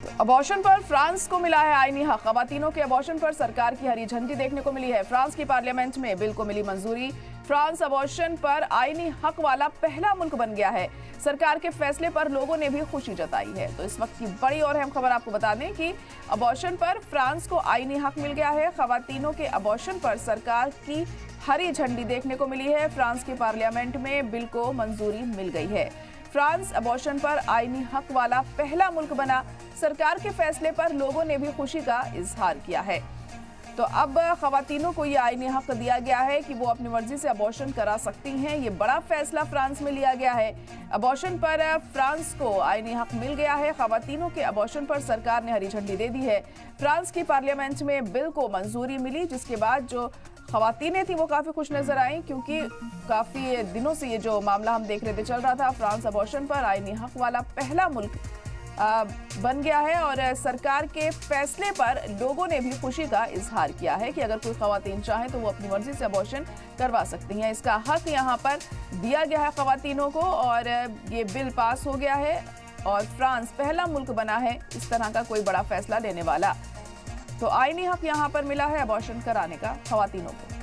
Abortion पर France को मिला है आईनी हक। खवातीनों के अबॉर्शन पर सरकार की हरी झंडी देखने को मिली है। फ्रांस की पार्लियामेंट में बिल को मिली मंजूरी। फ्रांस अबॉर्शन पर आईनी हक वाला पहला मुल्क बन गया है। सरकार के फैसले पर लोगों ने भी खुशी जताई है। तो इस वक्त की बड़ी और अहम खबर आपको बता दें कि अबॉर्शन पर फ्रांस को आईनी हक मिल गया है। खवातीनों के अबॉर्शन पर सरकार की हरी झंडी देखने को मिली है। फ्रांस की पार्लियामेंट में बिल को मंजूरी मिल गई है। फ्रांस अबॉर्शन पर आईनी हक वाला पहला मुल्क बना। सरकार के फैसले पर लोगों ने भी खुशी का इजहार किया है। तो अब खवातीनों को ये आईनी हक दिया गया है कि वो अपनी मर्जी से अबॉर्शन करा सकती हैं। ये बड़ा फैसला फ्रांस में लिया गया है। अबॉर्शन पर फ्रांस को आईनी हक मिल गया है। खवातीनों के अबॉर्शन पर सरकार ने हरी झंडी दे दी है। फ्रांस की पार्लियामेंट में बिल को मंजूरी मिली, जिसके बाद जो खवातीनें थी वो काफ़ी खुश नजर आई, क्योंकि काफ़ी दिनों से ये जो मामला हम देख रहे थे चल रहा था। फ्रांस अबॉर्शन पर आईनी हक वाला पहला मुल्क बन गया है और सरकार के फैसले पर लोगों ने भी खुशी का इजहार किया है कि अगर कोई खवातीन चाहे तो वो अपनी मर्जी से अबॉर्शन करवा सकती हैं। इसका हक यहाँ पर दिया गया है खवातीनों को और ये बिल पास हो गया है और फ्रांस पहला मुल्क बना है इस तरह का कोई बड़ा फैसला लेने वाला। तो आईनी हक यहाँ पर मिला है अबॉर्शन कराने का खवातीनों को।